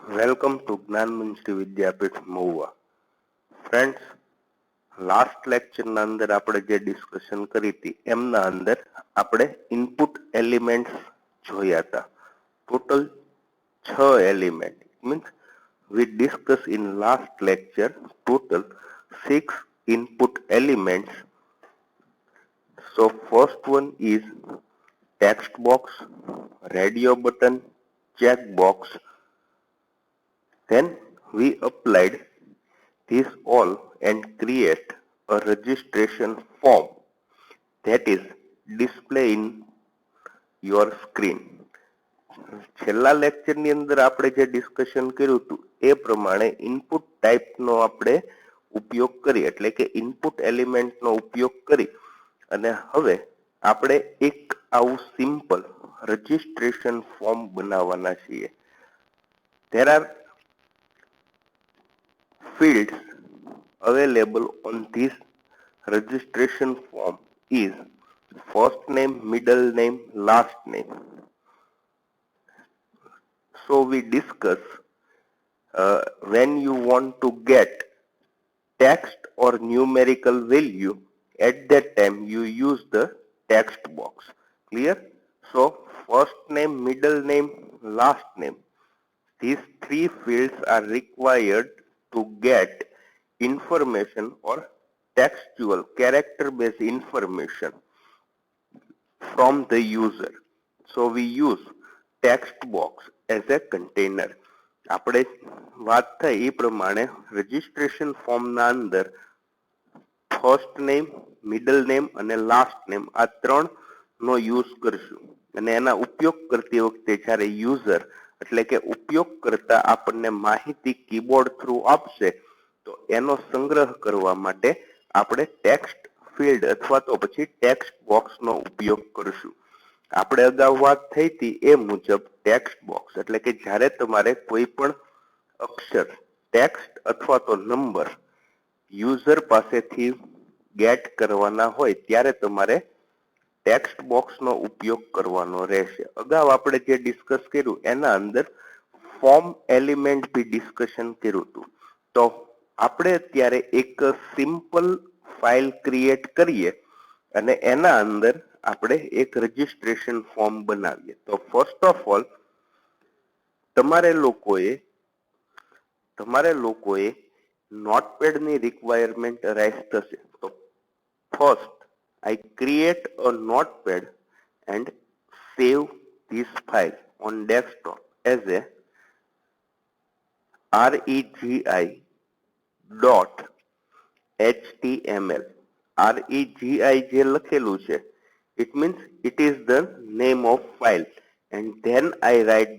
Welcome to Gyanmanch Vidyapeeth Mahuva. Friends, last લેક્ચરના અંદર આપણે જે ડિસ્કશન કરી હતી એમના અંદર આપણે ઇનપુટ એલિમેન્ટ્સ જોયા હતા. Total 6 element means we discussed in last lecture total 6 input elements. So first one is text box, radio button, check box. Then we applied this all and create a registration form that is display in your screen. છેલ્લા લેક્ચરની અંદર આપણે જે discussion કર્યું હતું એ પ્રમાણે input ટાઈપનો આપણે ઉપયોગ કરી એટલે કે ઇનપુટ એલિમેન્ટનો ઉપયોગ કરી અને હવે આપણે એક આવું સિમ્પલ રજિસ્ટ્રેશન ફોર્મ બનાવવાના છીએ. There are fields available on this registration form is first name, middle name, last name. So we discuss when you want to get text or numerical value, at that time you use the text box. Clear? So first name, middle name, last name. These three fields are required to get information or textual character-based information from the user. So we use text box as a container. આપણે વાત થઈ એ પ્રમાણે registration ફોર્મના અંદર first name, middle name અને last name આ ત્રણનો use કરશું અને એના ઉપયોગ કરતી વખતે જ્યારે યુઝર એટલે કે ઉપયોગકર્તા આપણને માહિતી કીબોર્ડ થ્રુ આપશે તો એનો સંગ્રહ કરવા માટે આપણે ટેક્સ્ટ ફિલ્ડ અથવા તો પછી ટેક્સ્ટ બોક્સનો ઉપયોગ કરશું. આપણે અગાઉ વાત થઈ હતી એ મુજબ ટેક્સ્ટ બોક્સ એટલે કે જ્યારે તમારે કોઈ પણ અક્ષર ટેક્સ્ટ અથવા તો નંબર યુઝર પાસેથી ગેટ કરવાના હોય ત્યારે તમારે ટેક્સ્ટ બોક્સનો ઉપયોગ કરવાનો રહેશે. અગાઉ આપણે જે ડિસ્કસ કર્યું એના અંદર ફોર્મ એલિમેન્ટ બી ડિસ્કશન કર્યું હતું. તો આપણે અત્યારે એક સિમ્પલ ફાઇલ ક્રિએટ કરીએ અને એના અંદર આપણે એક રજિસ્ટ્રેશન ફોર્મ બનાવીએ. તો ફર્સ્ટ ઓફ ઓલ તમારે લોકોએ નોટપેડની રિક્વાયરમેન્ટ અરાઇઝ થશે. તો first I create a notepad and save this file on desktop as a regi.html. regi જે લખેલું છે it means it is the name of file and then I write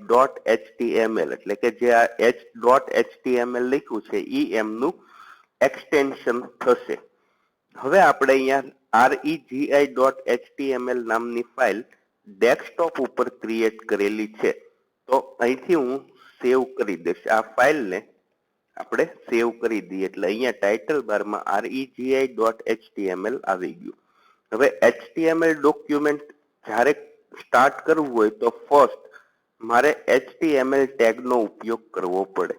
.html એટલે કે જે આ .html લખ્યું છે ઈ એમનું એક્સટેન્શન થશે. હવે આપણે અહીંયા regi.html નામની ફાઇલ ડેસ્કટોપ ઉપર ક્રિએટ કરેલી છે. તો અહીંથી હું સેવ કરી દઈશ. આ ફાઇલને આપણે સેવ કરી દઈએ એટલે અહીંયા ટાઇટલ બારમાં regi.html આવી ગયું. હવે HTML ડોક્યુમેન્ટ જ્યારે સ્ટાર્ટ કરવું હોય તો ફર્સ્ટ મારે HTML ટેગનો ઉપયોગ કરવો પડે.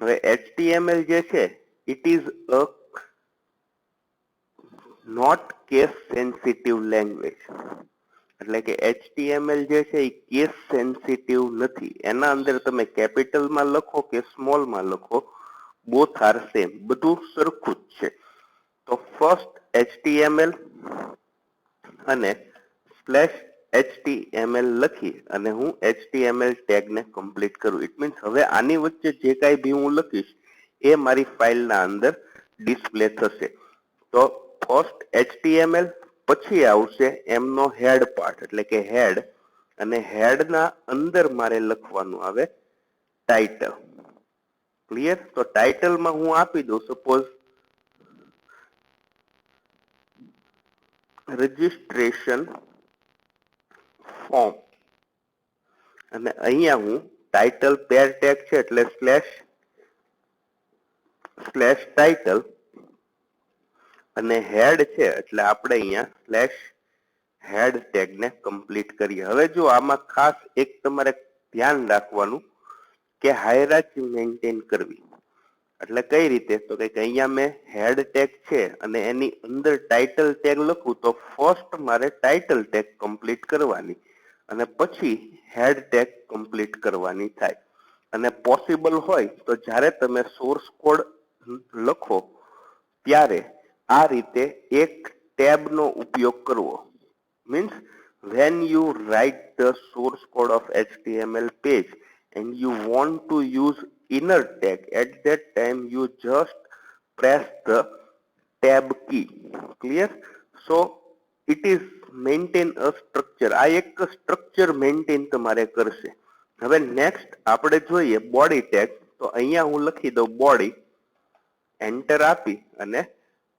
હવે HTML જે છે it is a not case sensitive language એટલે કે HTML જે છે એ કેસ સેન્સિટિવ નથી. એના અંદર તમે કેપિટલમાં લખો કે સ્મોલમાં લખો બોથ આર સેમ, બધું સરખું જ છે. તો ફર્સ્ટ HTML અને /HTML લખી અને હું HTML ટેગને કમ્પ્લીટ કરું. ઇટ મીન્સ હવે આની વચ્ચે જે કાંઈ બી હું લખીશ એ મારી ફાઇલના અંદર ડિસ્પ્લે થશે. તો ફર્સ્ટ HTML પછી આવશે એમનો હેડ પાર્ટ એટલે કે હેડ અને હેડના અંદર મારે લખવાનું આવે ટાઇટલ. ક્લિયર? તો ટાઇટલમાં હું આપી દઉં સપોઝ રજિસ્ટ્રેશન ફોર્મ અને અહીંયા હું ટાઇટલ પેર ટેગ છે એટલે /title અને હેડ છે એટલે આપણે અહીંયા /head ટેગને કમ્પ્લીટ કરીએ. હવે જો આમાં ખાસ એક તમારે ધ્યાન રાખવાનું કે હાયરાર્કી મેન્ટેન કરવી. એટલે કઈ રીતે? તો કે અહીંયા મેં હેડ ટેગ છે અને એની અંદર ટાઇટલ ટેગ લખું તો ફર્સ્ટ મારે ટાઇટલ ટેગ કમ્પ્લીટ કરવાની અને પછી હેડ ટેગ કમ્પ્લીટ કરવાની થાય. અને પોસિબલ હોય તો જ્યારે તમે સોર્સ કોડ લખો ત્યારે આ રીતે એક ટેબનો ઉપયોગ કરવો. Means when you write the source code of HTML page and you want to use inner tag, at that time you just press the tab key. Clear? So it is maintain a structure. આ એક structure maintain તમારે કરશે. હવે next આપણે જોઈએ body tag. તો અહીંયા હું લખી દઉં બોડી, એન્ટર આપી અને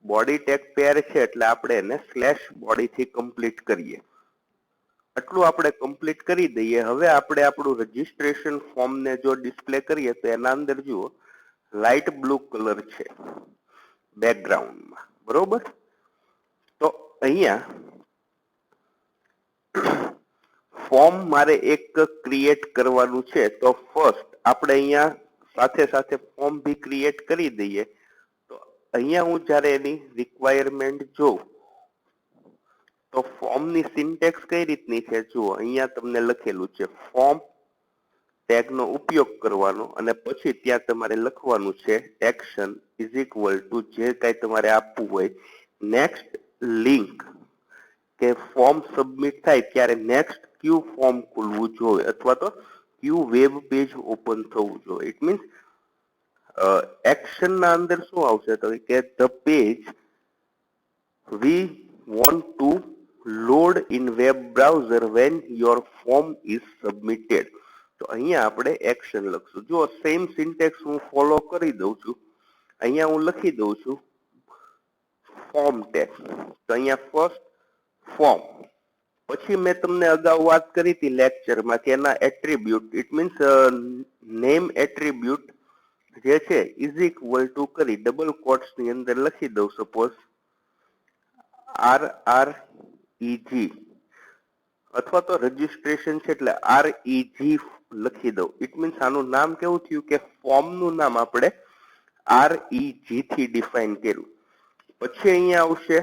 બોડી ટેગ પેર છે એટલે આપણે એને સ્લેશ બોડી થી કમ્પ્લીટ કરીએ. આટલું આપણે કમ્પ્લીટ કરી દઈએ. હવે આપણે આપણું રજીસ્ટ્રેશન ફોર્મ ને જો ડિસ્પ્લે કરીએ તો એના અંદર જુઓ લાઇટ બ્લુ કલર છે બેકગ્રાઉન્ડમાં, બરોબર? તો અહીંયા ફોર્મ મારે એક ક્રિએટ કરવાનું છે. તો ફર્સ્ટ આપણે અહીંયા સાથે સાથે ફોર્મ બી ક્રિએટ કરી દઈએ. તો અહીંયા હું જ્યારે એની રિક્વાયરમેન્ટ જોઉં તો ફોર્મની સિન્ટેક્સ કઈ રીતની છે જુઓ, અહીંયા તમને લખેલું છે ફોર્મ ટેગનો ઉપયોગ કરવાનો અને પછી ત્યાં તમારે લખવાનું છે એક્શન ઇઝ ઇક્વલ ટુ જે કાંઈ તમારે આપવું હોય નેક્સ્ટ લિંક, કે ફોર્મ સબમિટ થાય ત્યારે નેક્સ્ટ ક્યુ ફોર્મ ખુલવું જોઈએ અથવા તો ક્યુ વેબ પેજ ઓપન થવું જોઈએ. ઇટ મીન્સ એક્શનના અંદર શું આવશે તો કે the page we want to load in web browser van your form is submitted. તો અહીંયા આપણે એક્શન લખશું. જો સેમ સિન્ટેક્સ હું ફોલો કરી દઉં છું. અહીંયા હું લખી દઉં છું ફોર્મ ટેગ. તો અહીંયા ફર્સ્ટ ફોર્મ, પછી મેં તમને અગાઉ વાત કરી હતી લેક્ચરમાં કે એના attribute, it means name attribute જે છે ઇઝ ઇક્વલ ટુ કરી ડબલ કોટ્સ ની અંદર લખી દઉં સપોઝ RREG અથવા તો રજીસ્ટ્રેશન છે એટલે REG લખી દઉં. ઇટ મીન્સ આનું નામ કેવું થયું કે ફોર્મનું નામ આપણે REG થી ડિફાઇન કર્યું. પછી અહીંયા આવશે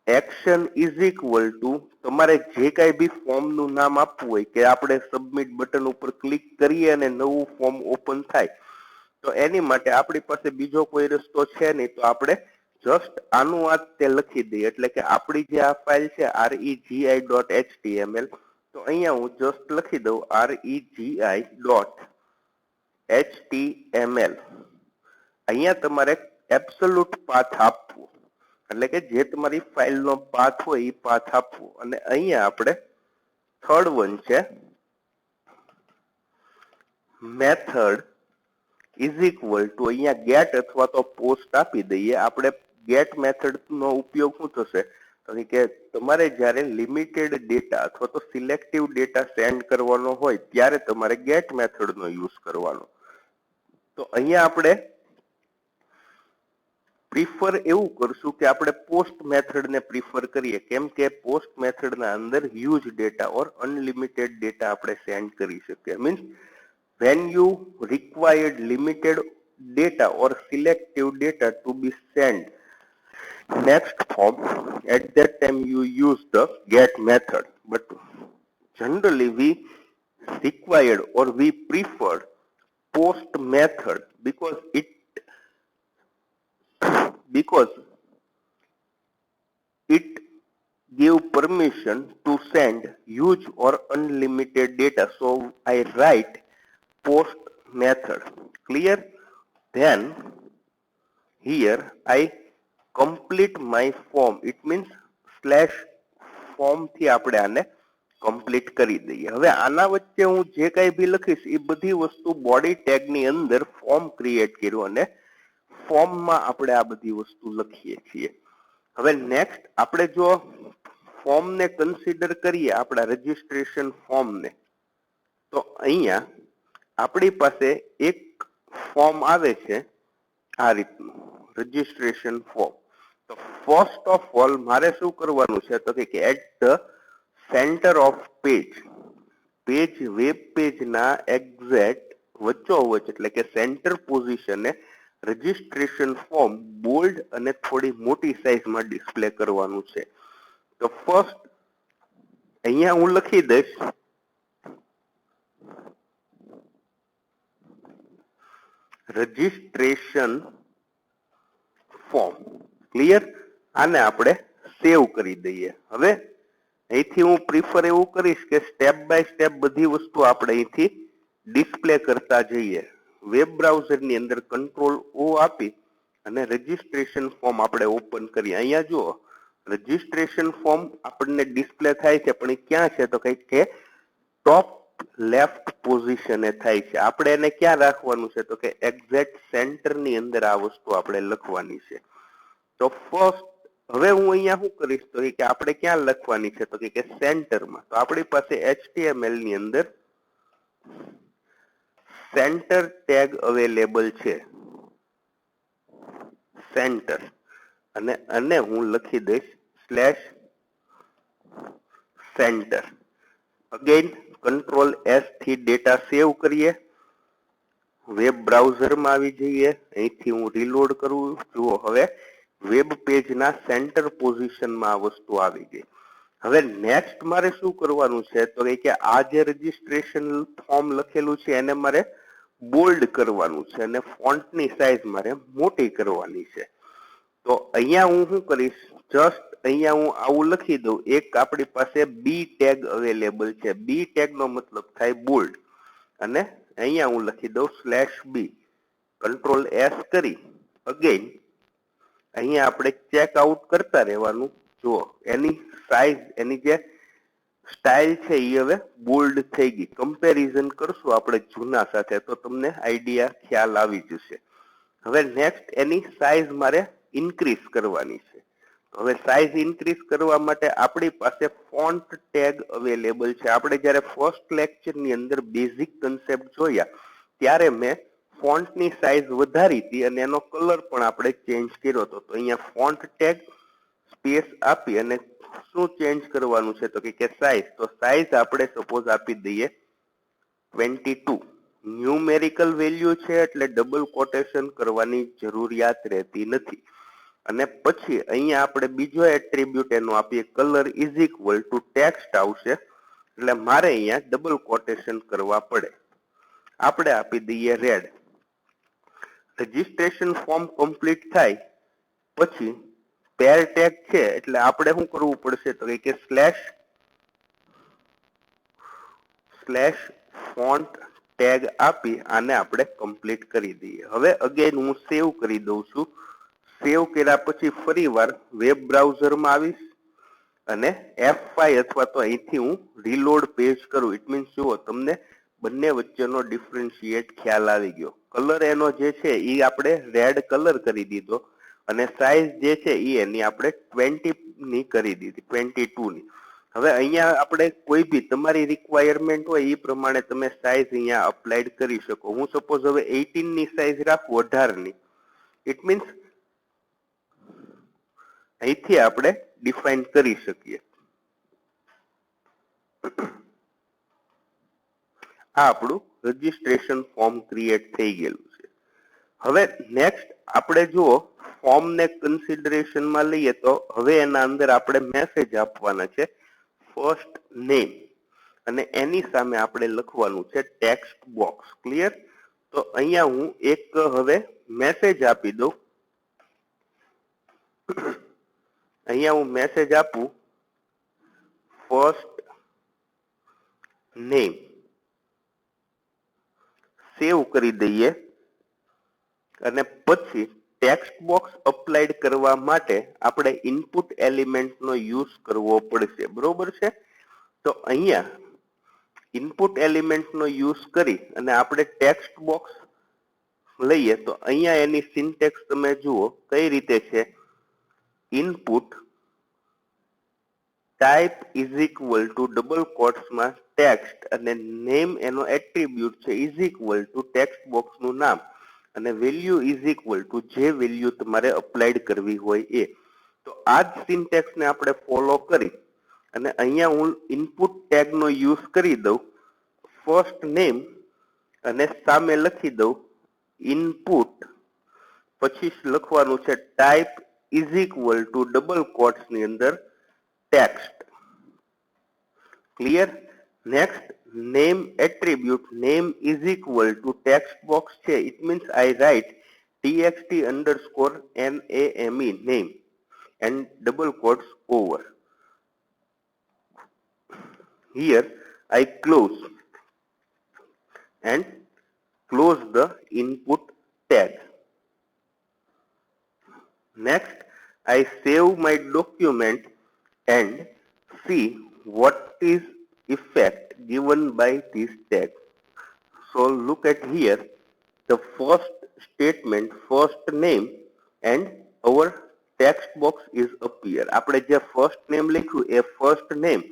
એક્શન ઇઝ ઇક્વલ ટુ તમારે જે કાંઈ બી ફોર્મનું નામ આપવું હોય કે આપણે સબમિટ બટન ઉપર ક્લિક કરીએ અને નવું ફોર્મ ઓપન થાય તો એની માટે આપણી પાસે બીજો કોઈ રસ્તો છે નહીં. તો આપણે જસ્ટ આનું આ તે લખી દઈએ એટલે કે આપણી જે આ ફાઇલ છે regi.html, તો અહીંયા હું જસ્ટ લખી દઉં regi.html. અહીંયા તમારે એબ્સોલ્યુટ પાથ આપવો એટલે કે જે તમારી ફાઇલનો પાથ હોય એ પાથ આપવો. અને અહીંયા આપણે થર્ડ વન છે મેથડ ઇઝ ઇક્વલ ટુ અહીંયા ગેટ અથવા તો પોસ્ટ આપી દઈએ. આપણે ગેટ મેથડ નો ઉપયોગ શું થશે તો કે તમારે જ્યારે લિમિટેડ ડેટા અથવા તો સિલેક્ટિવ ડેટા સેન્ડ કરવાનો હોય ત્યારે તમારે ગેટ મેથડ નો યુઝ કરવાનો. તો અહીંયા આપણે પ્રિફર એવું કરશું કે આપણે પોસ્ટ મેથડ ને પ્રિફર કરીએ. કેમ કે પોસ્ટ મેથડ ના અંદર હ્યુજ ડેટા ઓર અનલિમિટેડ ડેટા આપણે સેન્ડ કરી શકીએ. Means when you required limited data or selective data to be sent next form, at that time you use the get method. But generally we required or we preferred post method because it give permission to send huge or unlimited data. So I write post method. Clear? Then here I complete my form. It means slash form થી આપણે આને complete કરી દઈએ. હવે આના વચ્ચે હું જે કાંઈ બી લખીશ એ બધી વસ્તુ બોડી ટેગ ની અંદર ફોર્મ ક્રિએટ કર્યું અને ફોર્મમાં આપણે આ બધી વસ્તુ લખીએ છીએ. હવે નેક્સ્ટ આપણે જો ફોર્મને કન્સિડર કરીએ આપણા રજીસ્ટ્રેશન ફોર્મને, તો અહીંયા આપણી પાસે એક ફોર્મ આવે છે આ રીતનું રજીસ્ટ્રેશન ફોર્મ. તો ફર્સ્ટ ઓફ ઓલ મારે શું કરવાનું છે તો કે at the centre of page web પેજના એક્ઝેક્ટ વચ્ચોવચ એટલે કે સેન્ટર પોઝિશને રજિસ્ટ્રેશન ફોર્મ બોલ્ડ અને થોડી મોટી સાઈઝમાં ડિસ્પ્લે કરવાનું છે. તો ફર્સ્ટ અહીંયા હું લખી દઈશ રજિસ્ટ્રેશન ફોર્મ. ક્લિયર? આને આપણે સેવ કરી દઈએ. હવે અહીંથી હું પ્રિફર એવું કરીશ કે સ્ટેપ બાય સ્ટેપ બધી વસ્તુ આપણે અહીંથી ડિસ્પ્લે કરતા જઈએ. વેબ બ્રાઉઝરની અંદર કંટ્રોલ ઓ આપી અને રજિસ્ટ્રેશન ફોર્મ આપણે ઓપન કરીએ. અહીંયા જુઓ રજિસ્ટ્રેશન ફોર્મ આપણને ડિસ્પ્લે થાય છે, પણ એ ક્યાં છે તો કંઈક કે ટોપ લેફ્ટ પોઝિશને થાય છે. આપણે એને ક્યાં રાખવાનું છે તો કે એક્ઝેક્ટ સેન્ટરની અંદર આ વસ્તુ આપણે લખવાની છે. તો ફર્સ્ટ હવે હું અહીંયા શું કરીશ તો કે આપણે ક્યાં લખવાની છે તો કે સેન્ટરમાં. તો આપણી પાસે HTML ની અંદર સેન્ટર ટેગ અવેલેબલ છે, સેન્ટર, અને હું લખી દઈશ /center. અગેન કંટ્રોલ S થી ડેટા સેવ કરીએ. વેબ બ્રાઉઝરમાં આવી જઈએ. અહીંથી હું રીલોડ કરું. જુઓ હવે વેબ પેજના સેન્ટર પોઝિશનમાં આ વસ્તુ આવી ગઈ. હવે નેક્સ્ટ મારે શું કરવાનું છે તો કે આ જે રજિસ્ટ્રેશન ફોર્મ લખેલું છે એને મારે બોલ્ડ કરવાનું છે અને ફોન્ટની સાઈઝ મારે મોટી કરવાની છે. તો અહીંયા હું શું કરીશ, જસ્ટ અહીંયા હું આવું લખી દઉં. એક આપણી પાસે બી ટેગ અવેલેબલ છે. બી ટેગ નો મતલબ થાય બોલ્ડ, અને અહીંયા હું લખી દઉં /b. કંટ્રોલ S કરી અગેન અહીંયા આપણે ચેક આઉટ કરતા રહેવાનું. જુઓ એની સાઈઝ, એની જે સ્ટાઇલ છે એ હવે બોલ્ડ થઈ ગઈ. કમ્પેરિઝન કરશું આપણે જૂના સાથે તો તમને આઈડિયા ખ્યાલ આવી જશે. હવે નેક્સ્ટ એની સાઈઝ મારે ઇન્ક્રીઝ કરવાની છે. હવે સાઈઝ ઇન્ક્રીઝ કરવા માટે આપણી પાસે ફોન્ટ ટેગ અવેલેબલ છે. આપણે જ્યારે ફર્સ્ટ લેક્ચરની અંદર બેઝિક કન્સેપ્ટ જોયા ત્યારે મેં ફોન્ટની સાઈઝ વધારી હતી અને એનો કલર પણ આપણે ચેન્જ કર્યો હતો. તો અહીંયા ફોન્ટ ટેગ સ્પેસ આપી અને શું ચેન્જ કરવાનું છે તો કે સાઈઝ. તો સાઈઝ આપણે સપોઝ આપી દઈએ 22. ન્યુમેરિકલ વેલ્યુ છે એટલે ડબલ કોટેશન કરવાની જરૂરિયાત રહેતી નથી. અને પછી અહીંયા આપણે બીજો એટ્રીબ્યુટ એનો આપીએ colour is equal to text આવશે, એટલે મારે અહીંયા ડબલ કોટેશન કરવા પડે. આપણે આપી દઈએ રેડ. રજિસ્ટ્રેશન ફોર્મ કમ્પ્લીટ થાય પછી પેર ટેગ છે એટલે આપણે શું કરવું પડશે તો કે /font ટેગ આપી આને આપણે કમ્પ્લીટ કરી દઈએ. હવે અગેન હું સેવ કરી દઉં છું. સેવ કર્યા પછી ફરીવાર વેબ બ્રાઉઝરમાં આવીશ અને F5 અથવા તો અહીંથી હું રીલોડ પેજ કરું. ઇટ મીન્સ જુઓ તમને બંને વચ્ચેનો ડિફરન્શિએટ ખ્યાલ આવી ગયો. કલર એનો જે છે એ આપણે રેડ કલર કરી દીધો અને સાઈઝ જે છે એ એની આપણે 20 ની કરી દીધી, 22 ની. હવે અહીંયા આપણે કોઈ બી તમારી રિક્વાયરમેન્ટ હોય એ પ્રમાણે તમે સાઈઝ અહીંયા અપ્લાઈડ કરી શકો. હું સપોઝ હવે 18 ની સાઈઝ રાખું, 18 ની. ઇટ મીન્સ અહીંથી આપણે ડિફાઇન કરી શકીએ. આ આપણું રજિસ્ટ્રેશન ફોર્મ ક્રિએટ થઈ ગયેલું છે. હવે નેક્સ્ટ આપણે જુઓ ફોર્મને કન્સિડરેશનમાં લઈએ તો હવે એના અંદર આપણે મેસેજ આપવાના છે ફર્સ્ટ નેમ, અને એની સામે આપણે લખવાનું છે ટેક્સ્ટ બોક્સ. ક્લિયર? તો અહીંયા હું એક હવે મેસેજ આપી દઉં. અહીંયા હું મેસેજ આપું ફર્સ્ટ નેમ. સેવ કરી દઈએ અને પછી ટેક્સ્ટ બોક્સ અપ્લાઈડ કરવા માટે આપણે ઇનપુટ એલિમેન્ટનો યુઝ કરવો પડશે. બરોબર છે? તો અહીંયા ઇનપુટ એલિમેન્ટનો યુઝ કરી અને આપણે ટેક્સ્ટ બોક્સ લઈએ તો અહીંયા એની સિન્ટેક્સ તમે જુઓ કઈ રીતે છે. Input type is equal to double કોટ્સમાં ટેક્સ્ટ અને નેમ એનો એટ્રીબ્યુટ છે ઇઝ ઇક્વલ ટુ ટેક્સ્ટ બોક્સનું નામ અને વેલ્યુ ઇઝ ઇક્વલ ટુ જે વેલ્યુ તમારે અપ્લાઈડ કરવી હોય એ. તો આ જ સિન્ટેક્સને આપણે ફોલો કરી અને અહીંયા હું ઇનપુટ ટેગનો યુઝ કરી દઉં ફર્સ્ટ નેમ અને સામે લખી દઉં ઇનપુટ, પછી લખવાનું છે type is equal to double quotes ની અંદર text. Clear? Next name attribute, name is equal to text box છે, it means I write txt underscore name, name, and double quotes over. Here I close and close the input tag. Next, I save my document and see what is effect given by this tag. So look at here, the first statement, first name, and our text box is appear. આપણે જે first name લખ્યું એ first name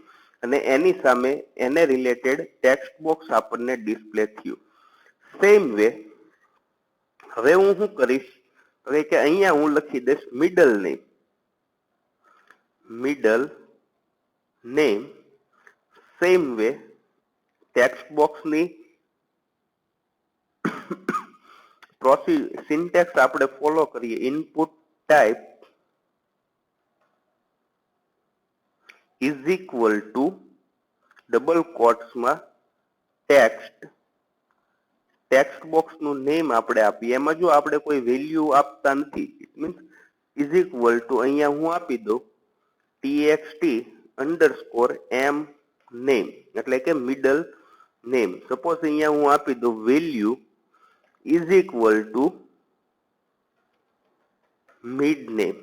અને એની સામે એને related text box આપણને display થયું. Same way, હવે હું શું કરીશ, હવે કે અહીંયા હું લખી દઈશ middle name. Middle name, same way, text box ની સિન્ટેક્સ આપણે ફોલો કરીએ. Input type is equal to double કોટ્સમાં ટેક્સ્ટ, ટેક્સ્ટ બોક્સ નું નેમ આપણે આપીએ. એમાં જો આપણે કોઈ વેલ્યુ આપતા નથી, it means is equal to અહીંયા હું આપી દઉં txt અંડરસ્કોર m name, એટલે કે મિડલ નેમ. સપોઝ અહીંયા હું આપી દઉં value is equal to mid name.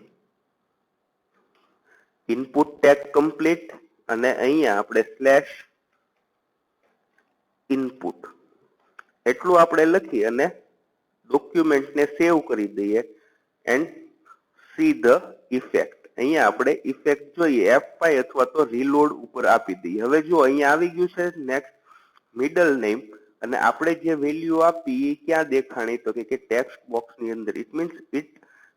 Input tag complete અને અહીંયા આપણે સ્લેશ ઇનપુટ એટલું આપણે લખી અને ડોક્યુમેન્ટને સેવ કરી દઈએ એન્ડ સી ધ ઇફેક્ટ. અહીંયા આપણે ઇફેક્ટ જોઈએ F5 અથવા તો રીલોડ ઉપર આપી દઈએ. હવે જો અહીંયા આવી ગયું છે નેક્સ્ટ મિડલ નેમ અને આપણે જે વેલ્યુ આપી એ ક્યાં દેખાણી, તો કે ટેક્સ્ટ બોક્સ ની અંદર. It means it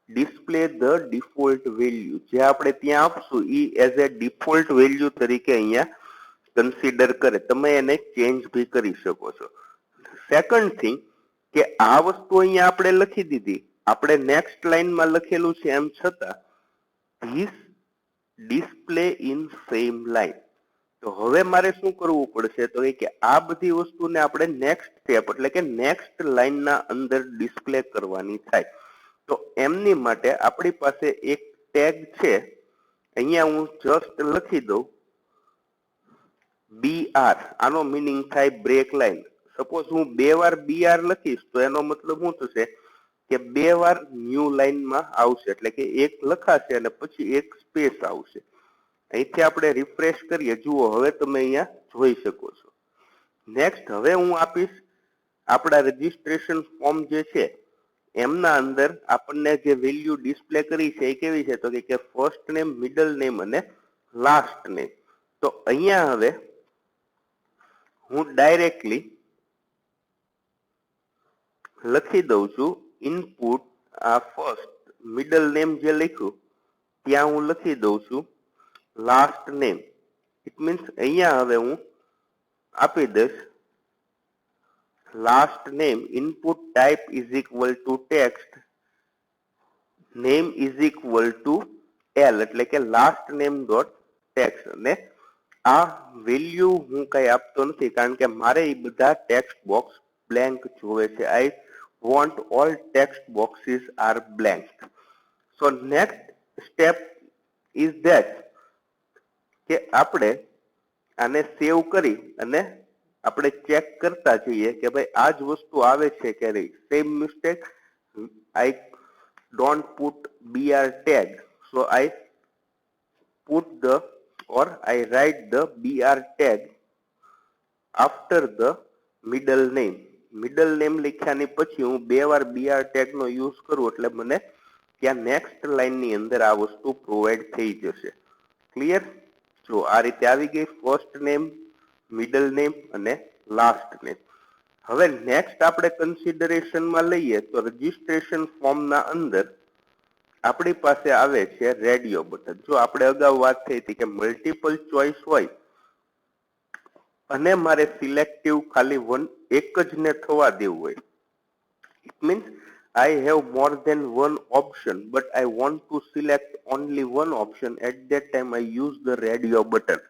display the default value. જે આપણે ત્યાં આપશું એ એઝ એ ડિફોલ્ટ વેલ્યુ તરીકે અહીંયા કન્સિડર કરે. તમે એને ચેન્જ ભી કરી શકો છો. સેકન્ડ થિંગ કે આ વસ્તુ અહીંયા આપણે લખી દીધી, આપણે નેક્સ્ટ લાઈનમાં લખેલું છે એમ છતાં this display in same line. તો હવે મારે શું કરવું પડશે, તો કે આ બધી વસ્તુને આપણે નેક્સ્ટ સ્ટેપ એટલે કે નેક્સ્ટ લાઈનના અંદર ડિસ્પ્લે કરવાની થાય. તો એમની માટે આપણી પાસે એક ટેગ છે, અહીંયા હું જસ્ટ લખી દઉં BR. આનો મીનિંગ થાય બ્રેક લાઈન. સપોઝ હું 2 વાર BR લખીશ તો એનો મતલબ શું થશે કે 2 વાર ન્યૂ લાઈનમાં આવશે, એટલે કે એક લખાશે અને પછી એક સ્પેસ આવશે. અહીંથી આપણે રિફ્રેશ કરીએ, જુઓ હવે તમે અહીંયા જોઈ શકો છો. નેક્સ્ટ હવે હું આપીશ આપણા રજીસ્ટ્રેશન ફોર્મ જે છે એમના અંદર આપણને જે વેલ્યુ ડિસ્પ્લે કરી છે એ કેવી છે, તો કે ફર્સ્ટ નેમ, મિડલ નેમ અને લાસ્ટ નેમ. તો અહીંયા હવે હું ડાયરેક્ટલી લખી દઉં છું ઇનપુટ આ ફર્સ્ટ મિડલ નેમ જે લખ્યું ત્યાં હું લખી દઉં છું લાસ્ટ નેમ. ઇટ મીન્સ અહીંયા હવે હું આપી દઈશ last name. Input type is equal to text, name is equal two L, એટલે કે લાસ્ટ નેમ ડોટ ટેક્સ્ટ. અને આ વેલ્યુ હું કઈ આપતો નથી કારણ કે મારે એ બધા ટેક્સ્ટ બોક્સ બ્લેન્ક જોવે છે. I want all text boxes are blank. So next step is that કે આપણે આને સેવ કરી અને આપણે ચેક કરતા જઈએ કે ભાઈ આ જ વસ્તુ આવે છે કે નહીં. Same mistake, I don't put BR tag, so I put the or I write the BR tag after the middle name. Middle name લખ્યાની પછી હું 2 વાર BR tag નો યુઝ કરું એટલે મને ત્યાં નેક્સ્ટ લાઈન ની અંદર આ વસ્તુ પ્રોવાઈડ થઈ જશે. ક્લિયર? જો આ રીતે આવી ગઈ ફર્સ્ટ નેમ, મિડલ નેમ અને લાસ્ટ નેમ. હવે નેક્સ્ટ આપણે કન્સિડરેશનમાં લઈએ તો રજીસ્ટ્રેશન ફોર્મના અંદર આપણી પાસે આવે છે રેડિયો બટન. જો આપણે અગાઉ વાત થઈ હતી કે મલ્ટિપલ ચોઇસ હોય અને મારે સિલેક્ટિવ ખાલી એક જ ને થવા દેવું હોય. It means I have more than one option, but I want to select only one option. At that time I use the radio button.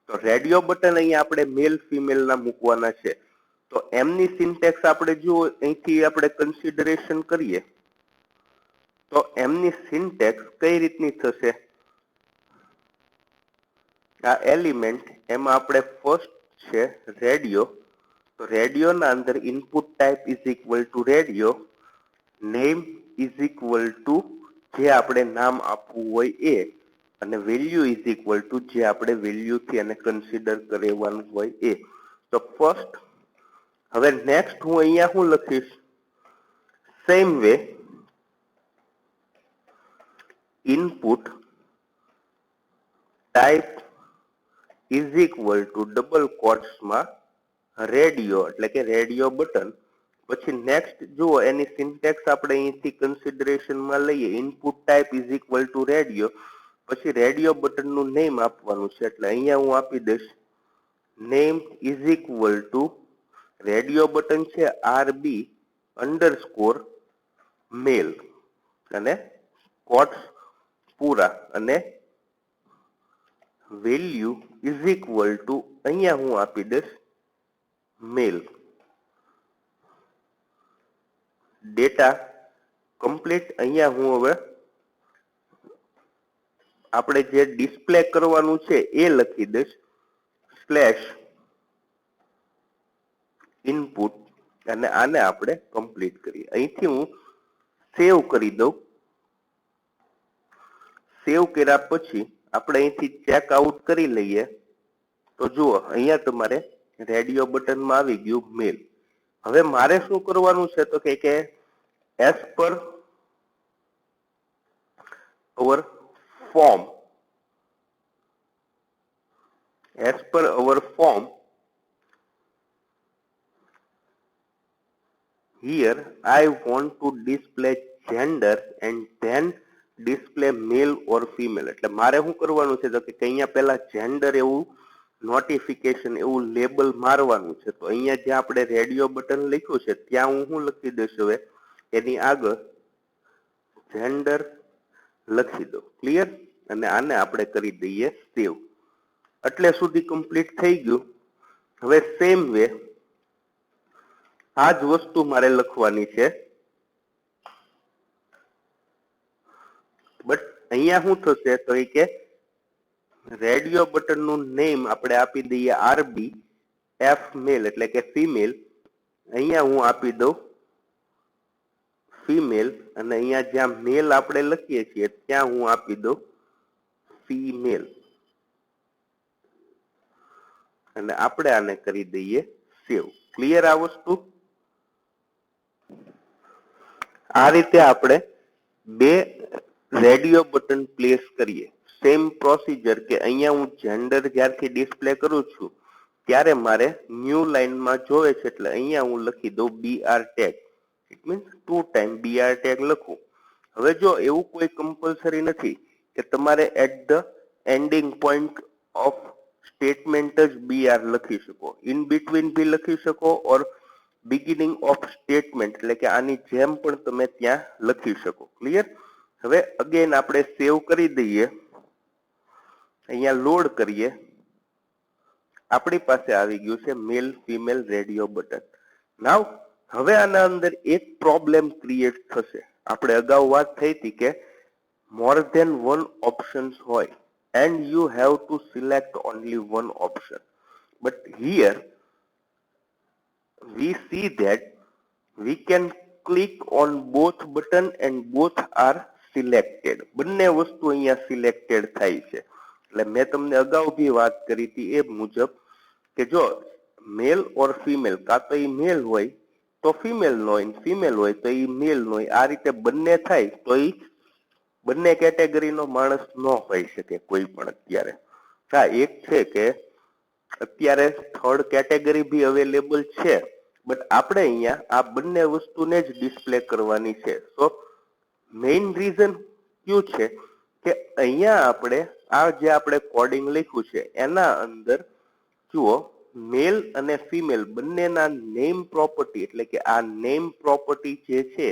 તો રેડિયો બટન અહીંયા આપણે મેલ ફિમેલ ના મૂકવાના છે. તો એમની સિન્ટેક્સ આપણે જો અહીંથી આપણે કન્સિડરેશન કરીએ તો એમની સિન્ટેક્સ કઈ રીતની થશે? આ એલિમેન્ટ એમાં આપણે ફર્સ્ટ છે રેડિયો. તો રેડિયોના અંદર input type is equal two radio, name is equal to જે આપણે નામ આપવું હોય એ, અને વેલ્યુ ઇઝ ઇક્વલ ટુ જે આપણે વેલ્યુથી એને કન્સિડર કરવાનું હોય એ. તો ફર્સ્ટ હવે નેક્સ્ટ હું અહીંયા શું લખીશ? Same way input type is equal to double કોટ્સમાં રેડિયો એટલે કે રેડિયો બટન. પછી નેક્સ્ટ જુઓ એની સિન્ટેક્સ આપણે અહીંથી કન્સિડરેશનમાં લઈએ. Input type is equal two radio, પછી રેડિયો બટનનું નેમ આપવાનું છે એટલે અહીંયા હું આપી દઈશ name is equal two radio button છે RB અંડરસ્કોર મેલ અને કોટ્સ પૂરા, અને વેલ્યુ ઇઝ ઇક્વલ ટુ અહીંયા હું આપી દઈશ મેલ. Data complete. અહીંયા હું હવે આપણે જે ડિસ્પ્લે કરવાનું છે એ લખી દઈશ સ્લેશ ઇનપુટ, અને આને આપણે કમ્પ્લીટ કરીએ. અહીંથી હું સેવ કરી દઉં. સેવ કર્યા પછી આપણે અહીંથી ચેક આઉટ કરી લઈએ તો જુઓ અહીંયા તમારે રેડિયો બટનમાં આવી ગયું મેલ. હવે મારે શું કરવાનું છે તો કે as per our form, as per our form, here I want to display gender and then display male or female. એટલે મારે શું કરવાનું છે તો કે અહીંયા પહેલા જેન્ડર એવું નોટિફિકેશન એવું લેબલ મારવાનું છે. તો અહીંયા જે આપણે રેડિયો બટન લખ્યું છે ત્યાં હું શું લખી દઈશ? હવે એની આગળ જેન્ડર લખી દો. ક્લિયર? અને આને આપણે કરી દઈએ સેવ. એટલે સુધી કમ્પ્લીટ થઈ ગયું. હવે સેમ વે આ જ વસ્તુ મારે લખવાની છે, બટ અહીંયા શું થશે તો એ કે રેડિયો બટનનું નેમ આપણે આપી દઈએ RB F મેલ એટલે કે ફિમેલ. અહીંયા હું આપી દઉં ફિમેલ, અને અહીંયા જ્યાં મેલ આપણે લખીએ છીએ ત્યાં હું આપી દઉં ફિમેલ, અને આપણે આને કરી દઈએ સેવ. ક્લિયર આ વસ્તુ? આ રીતે આપણે બે રેડિયો બટન પ્લેસ કરીએ. સેમ પ્રોસીજર કે અહીંયા હું જેન્ડર જ્યારથી ડિસ્પ્લે કરું છું ત્યારે મારે ન્યૂ લાઈનમાં જોવે છે એટલે અહીંયા હું લખી દઉં BR tag. It means 2 time BR tag લખું. હવે જો એવું કોઈ કમ્પલસરી નથી કે તમારે at the ending point of statement જ BR લખી શકો. ઇન બિટવીન બી લખી શકો ઓર બિગિનિંગ ઓફ સ્ટેટમેન્ટ એટલે કે આની જેમ પણ તમે ત્યાં લખી શકો. ક્લિયર? હવે અગેન આપણે સેવ કરી દઈએ. અહીંયા લોડ કરીએ. આપણી પાસે આવી ગયું છે મેલ ફિમેલ રેડિયો બટન. નાવ હવે આના અંદર એક પ્રોબ્લેમ ક્રિએટ થશે. આપણે અગાઉ વાત થઈ હતી કે મોર ધેન વન ઓપ્શન્સ હોય and you have to select only one option. But here we see that we can click on both button and both are selected. બંને વસ્તુ અહીંયા સિલેક્ટેડ થાય છે. એટલે મેં તમને અગાઉ બી વાત કરી હતી એ મુજબ કે જો મેલ ઓર ફિમેલ કાં તો એ મેલ હોય તો ફિમેલ નો હોય, ફિમેલ હોય તો એ મેલ નો હોય. આ રીતે બંને થાય તો એ બંને કેટેગરીનો માણસ ન હોઈ શકે કોઈ પણ અત્યારે. હા, એક છે કે અત્યારે થર્ડ કેટેગરી બી અવેલેબલ છે, બટ આપણે અહીંયા આ બંને વસ્તુને જ ડિસ્પ્લે કરવાની છે. સો મેઇન રીઝન કયું છે કે અહીંયા આપણે આ જે આપણે કોડિંગ લખ્યું છે એના અંદર જુઓ મેલ અને ફિમેલ બંનેના નેમ પ્રોપર્ટી એટલે કે આ નેમ પ્રોપર્ટી જે છે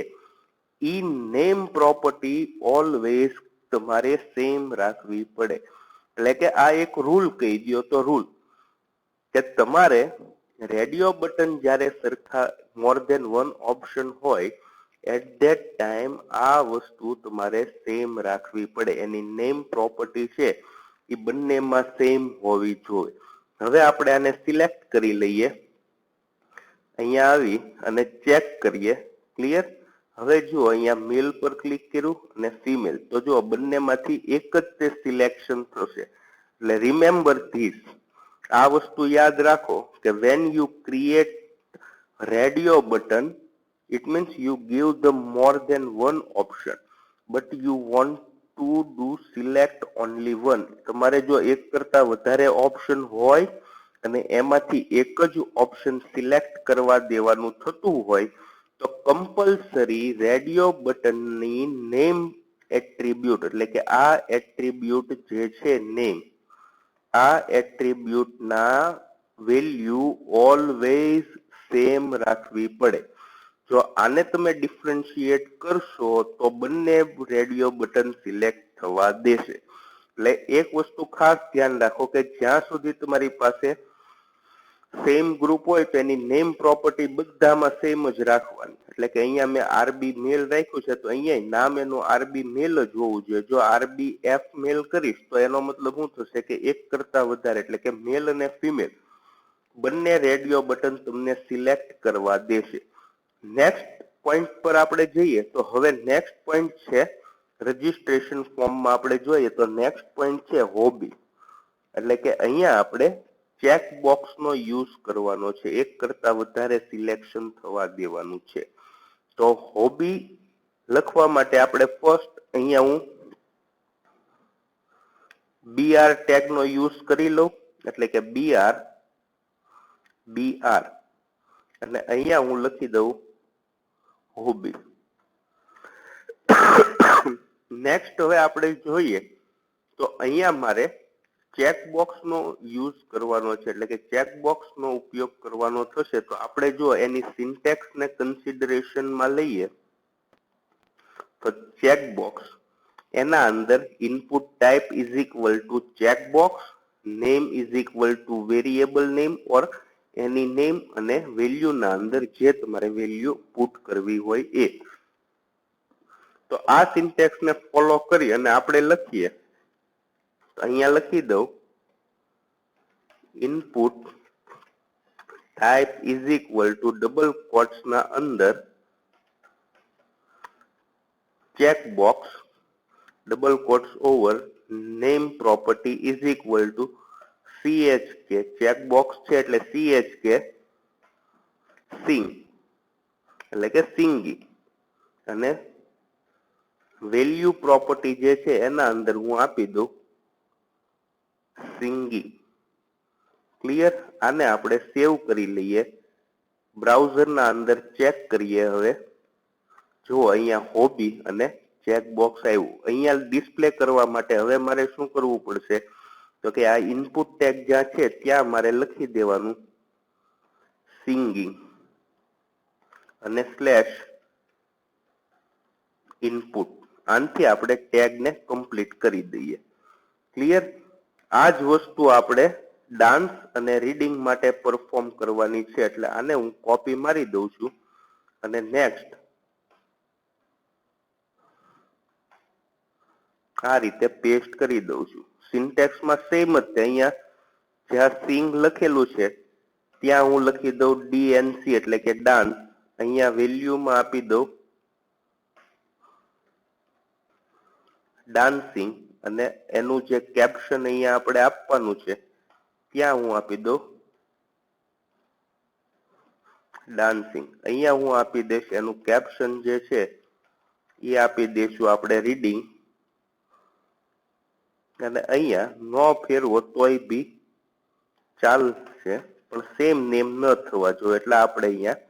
ઈ નેમ પ્રોપર્ટી ઓલવેઝ તમારે સેમ રાખવી પડે. એટલે કે આ એક રૂલ કહી દો તો રૂલ કે તમારે રેડિયો બટન જ્યારે સરખા મોર ધેન વન ઓપ્શન હોય એટ ધેટ ટાઈમ આ વસ્તુ તમારે સેમ રાખવી પડે. એની નેમ પ્રોપર્ટી છે એ બંનેમાં સેમ હોવી જોઈએ. હવે આપણે આને સિલેક્ટ કરી લઈએ, અહીંયા આવી અને ચેક કરીએ. ક્લિયર? હવે જુઓ અહીંયા મેલ પર ક્લિક કર્યું અને ફિમેલ, તો જુઓ બંનેમાંથી એક જ તે સિલેક્શન થશે. એટલે રિમેમ્બર ધીસ, આ વસ્તુ યાદ રાખો કે when you create radio button it means you give the more than one option but you want to do select only one. તમારે જો એક કરતા વધારે ઓપ્શન હોય અને એમાંથી એક જ ઓપ્શન સિલેક્ટ કરવા દેવાનું થતું હોય તો કમ્પલસરી રેડિયો બટનની નેમ એટ્રીબ્યુટ એટલે કે આ એટ્રીબ્યુટ જે છે નેમ, આ એટ્રીબ્યુટના વેલ્યુ ઓલવેઝ સેમ રાખવી પડે. જો આને તમે ડિફરન્શિએટ કરશો તો બંને રેડિયો બટન સિલેક્ટ થવા દેશે. એટલે એક વસ્તુ ખાસ ધ્યાન રાખો કે જ્યાં સુધી તમારી પાસે સેમ ગ્રુપ હોય તો એની નેમ પ્રોપર્ટી બધામાં સેમ જ રાખવાની. એટલે કે અહીંયા મેં આરબી મેલ રાખ્યું છે તો અહીંયા નામ એનું આરબી મેલ જ હોવું જોઈએ. જો આરબી એફ મેલ કરીશ તો એનો મતલબ શું થશે કે એક કરતા વધારે એટલે કે મેલ અને ફિમેલ બંને રેડિયો બટન તમને સિલેક્ટ કરવા દેશે. નેક્સ્ટ પોઈન્ટ પર આપણે જઈએ તો હવે નેક્સ્ટ પોઈન્ટ છે રજીસ્ટ્રેશન ફોર્મમાં આપણે જોઈએ તો નેક્સ્ટ પોઈન્ટ છે હોબી. એટલે કે અહીંયા આપણે ચેક બોક્સનો યુઝ કરવાનો છે, એક કરતા વધારે સિલેક્શન થવા દેવાનું છે. તો હોબી લખવા માટે આપણે ફર્સ્ટ અહીંયા હું BR ટેગનો યુઝ કરી લઉં. એટલે કે BR અને અહીંયા હું લખી દઉં હોબી. નેક્સ્ટ હવે આપણે જોઈએ તો અહીંયા મારે ચેકબોક્સનો યુઝ કરવાનો છે. એટલે કે ચેકબોક્સનો ઉપયોગ કરવાનો થશે તો આપણે જો એની સિન્ટેક્સને કન્સિડરેશનમાં લઈએ તો ચેકબોક્સ એના અંદર input type is equal two checkbox, name is equal two variable name or any name અને વેલ્યુના અંદર જે તમારે વેલ્યુ પુટ કરવી હોય એ. તો આ સિન્ટેક્સને ફોલો કરી અને આપણે લખીએ તો અહીંયા લખી દઉં input type is equal to double કોટ્સના અંદર checkbox double quotes over name property is equal to CHK. Checkbox છે એટલે CHK સિંગ એટલે કે સિંગી અને વેલ્યુ પ્રોપર્ટી જે છે એના અંદર હું આપી દઉં સિંગી. ક્લિયર? આને આપણે સેવ કરી લઈએ, બ્રાઉઝરના અંદર ચેક કરીએ. હવે જો અહીંયા હોબી અને ચેકબોક્સ આવ્યું. અહીંયા ડિસ્પ્લે કરવા માટે હવે મારે શું કરવું પડશે તો કે આ ઇનપુટ ટેગ જ્યાં છે ત્યાં મારે લખી દેવાનું સિંગિંગ અને સ્લેશ ઇનપુટ. આનાથી આપણે ટેગને કમ્પ્લીટ કરી દઈએ. ક્લિયર? આ જ વસ્તુ આપણે ડાન્સ અને રીડિંગ માટે પરફોર્મ કરવાની છે. એટલે આને હું કોપી મારી દઉં છું અને નેક્સ્ટ આ રીતે પેસ્ટ કરી દઉં છું. સિન્ટેક્સમાં સેમ જ છે. અહીંયા જ્યાં સિંગ લખેલું છે ત્યાં હું લખી દઉં DNC એટલે કે ડાન્સ. અહીંયા વેલ્યુમાં આપી દઉં ડાન્સિંગ અને એનું જે કેપ્શન અહીંયા આપણે આપવાનું છે ત્યાં હું આપી દઉં ડાન્સિંગ. અહીંયા હું આપી દઈશ એનું કેપ્શન જે છે એ આપી દઈશું આપણે રીડિંગ અને અહીંયા નો ફેરવો તોય બી ચાલશે પણ સેમ નેમ ન થવા જોઈએ એટલે આપણે અહીંયા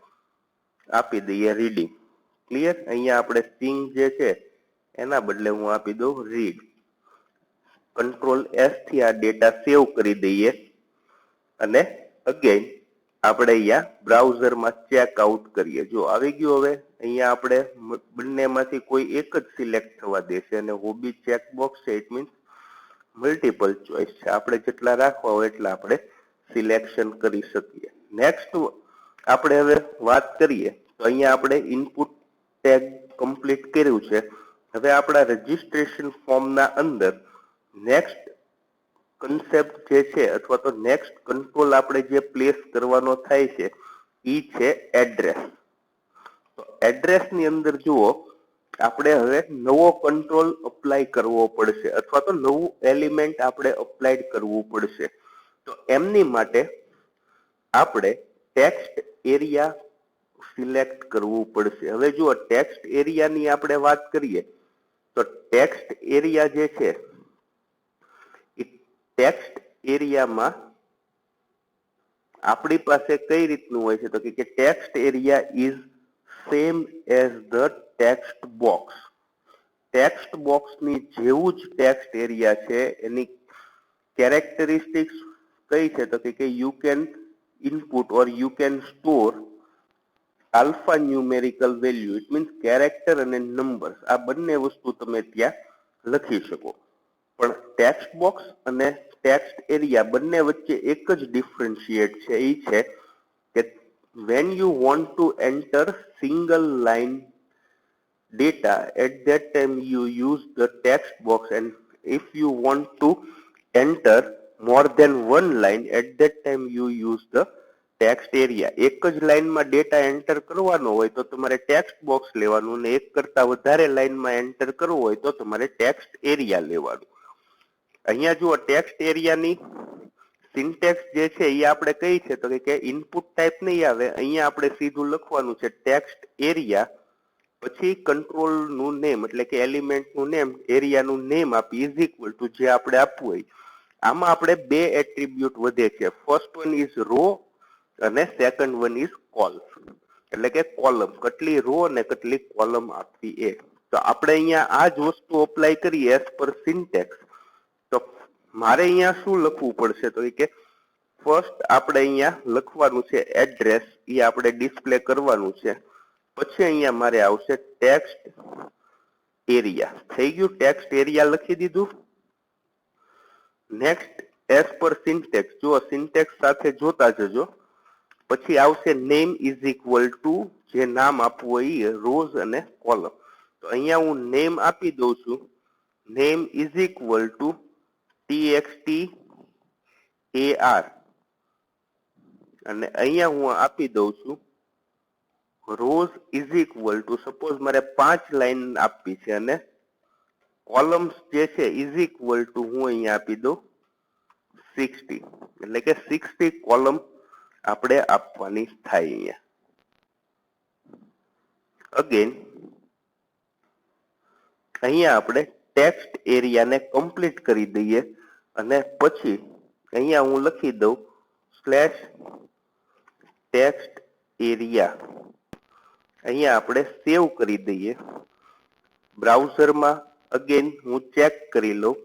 આપી દઈએ રીડિંગ. ક્લિયર? અહીંયા આપણે સિંગ જે છે એના બદલે હું આપી દઉં રીડ. કંટ્રોલ S થી આ ડેટા સેવ કરી દઈએ અને અગેન આપણે અહીંયા બ્રાઉઝરમાં ચેકઆઉટ કરીએ. જો આવી ગયું. હવે અહીંયા આપણે બંનેમાંથી કોઈ એક જ સિલેક્ટ થવા દેશે અને હોબી ચેકબોક્સ છે, ઇટ મીન્સ મલ્ટિપલ ચોઇસ છે. આપણે જેટલા રાખવા હોય એટલા આપણે સિલેક્શન કરી શકીએ. નેક્સ્ટ આપણે હવે વાત કરીએ તો અહીંયા આપણે ઇનપુટ ટેગ કમ્પ્લીટ કર્યું છે. હવે આપણા રજીસ્ટ્રેશન ફોર્મના અંદર નેક્સ્ટ કન્સેપ્ટ જે છે અથવા તો નેક્સ્ટ કંટ્રોલ આપણે જે પ્લેસ કરવાનો થાય છે એ છે એડ્રેસ. તો એડ્રેસની અંદર જુઓ આપણે હવે નવો કંટ્રોલ અપ્લાય કરવો પડશે અથવા તો નવું એલિમેન્ટ આપણે અપ્લાય કરવું પડશે. તો એમની માટે આપણે ટેક્સ્ટ એરિયા સિલેક્ટ કરવું પડશે. હવે જુઓ ટેક્સ્ટ એરિયાની આપણે વાત કરીએ તો ટેક્સ્ટ એરિયા જે છે એ ટેક્સ્ટ એરિયામાં આપણી પાસે કઈ રીતનું હોય છે તો કે text area is same as the text box. Text બોક્સની જેવું જ ટેક્સ્ટ એરિયા છે. એની કેરેક્ટરિસ્ટિક્સ કઈ છે તો કે you can input or you can store alpha numerical value, it means character અને નંબર્સ. આ બંને વસ્તુ તમે ત્યાં લખી શકો. પણ ટેક્સ્ટ બોક્સ અને ટેક્સ્ટ એરિયા બંને વચ્ચે એક જ ડિફરન્શિએટ છે. એ છે કે when you want to enter single line data, at that time you use the text box, and if you want to enter more than one line, at that time you use the text area. એક જ લાઈનમાં data enter કરવાનો હોય તો તમારે text box લેવાનું, અને એક કરતા વધારે લાઈનમાં એન્ટર કરવો હોય તો તમારે ટેક્સ્ટ એરિયા લેવાનું. અહીંયા જુઓ ટેક્સ્ટ એરિયાની સિન્ટેક્સ જે છે એ આપણે કઈ છે તો કે ઇનપુટ ટાઈપ નહીં આવે. અહીંયા આપણે સીધું લખવાનું છે ટેક્સ્ટ એરિયા, પછી કંટ્રોલનું નેમ એટલે કે એલિમેન્ટનું નેમ, એરિયાનું નેમ આપી ઇઝ ઇક્વલ ટુ જે આપણે આપવું હોય. આમાં આપણે બે એટ્રીબ્યુટ વધે છે. ફર્સ્ટ વન ઇઝ રો અને સેકન્ડ વન ઇઝ કોલ્સ, એટલે કે કોલમ. કેટલી રો અને કેટલી કોલમ આપવી એ. તો આપણે અહીંયા આ જ વસ્તુ અપ્લાય કરીએ એઝ પર સિન્ટેક્સ. તો મારે અહીંયા શું લખવું પડશે તો કે ફર્સ્ટ આપણે અહીંયા લખવાનું છે એડ્રેસ, એ આપણે ડિસ્પ્લે કરવાનું છે. પછી અહીંયા મારે આવશે ટેક્સ્ટ એરિયા. થઈ ગયું, ટેક્સ્ટ એરિયા લખી દીધું. નેક્સ્ટ એઝ પર સિન્ટેક્સ, જો સિન્ટેક્સ સાથે જોતા જજો. પછી આવશે નેમ ઇઝ ઇક્વલ ટુ જે નામ આપવું હોય રોઝ અને કોલમ. તો અહીંયા હું નેમ આપી દઉં છું. Name is equal two TXT AR, અને અહીંયા હું આપી દઉં છું rose is equal two, suppose મારે 5 લાઈન આપવી છે, અને કોલમ્સ જે છે ઇઝ ઇક્વલ ટુ હું અહીંયા આપી દઉં 60, એટલે કે 60 કોલમ આપણે આપવાની થાય અહીંયા. અગેન અહીંયા આપણે ટેક્સ્ટ એરિયાને કમ્પ્લીટ કરી દઈએ, અને પછી અહીંયા હું લખી દઉં /ટેક્સ્ટ એરિયા. અહીંયા આપણે સેવ કરી દઈએ. બ્રાઉઝરમાં અગેન હું ચેક કરી લઉં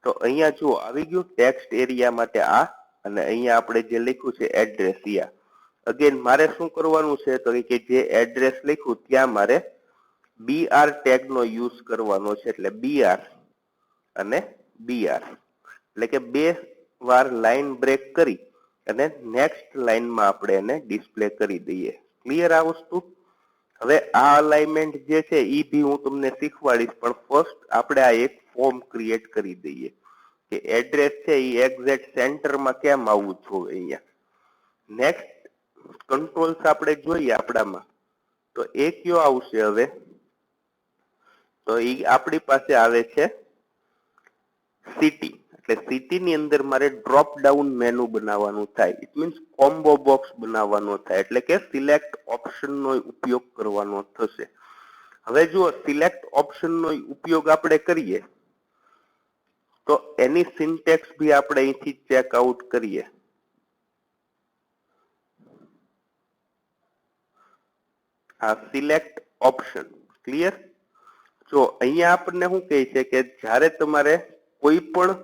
તો અહીંયા જુઓ આવી ગયું ટેક્સ્ટ એરિયા માટે આ, અને અહીંયા આપણે જે લખ્યું છે એડ્રેસ. અગેન મારે શું કરવાનું છે તો કે જે એડ્રેસ લખ્યું ત્યાં મારે BR ટેગનો યુઝ કરવાનો છે. એટલે BR અને BR, એટલે કે 2 વાર લાઈન બ્રેક કરી અને નેક્સ્ટ લાઈનમાં આપણે એને ડિસ્પ્લે કરી દઈએ. ક્લિયર આ વસ્તુ? હવે આ અલાઇનમેન્ટ જે છે એ બી હું તમને શીખવાડીશ, પણ ફર્સ્ટ આપણે આ એક ફોર્મ ક્રિએટ કરી દઈએ કે એડ્રેસ છે એ એક્ઝેક્ટ સેન્ટરમાં કેમ આવવું જોઈએ અહીંયા. નેક્સ્ટ કંટ્રોલ્સ આપણે જોઈએ આપણામાં તો એ કયો આવશે હવે તો એ આપણી પાસે આવે છે સિટી. એટલે સિટીની અંદર મારે ડ્રોપ ડાઉન મેનુ બનાવવાનું થાય. ઇટ મીન્સ કોમ્બો બોક્સ બનાવવાનો થાય, એટલે કે સિલેક્ટ ઓપ્શનનો ઉપયોગ કરવાનો થશે. હવે જુઓ સિલેક્ટ ઓપ્શનનો ઉપયોગ આપણે કરીએ તો એની સિન્ટેક્સ બી આપણે અહીંથી ચેક આઉટ કરીએ. આ સિલેક્ટ ઓપ્શન ક્લિયર. જો અહીંયા આપણને શું કહે છે કે જ્યારે તમારે કોઈ પણ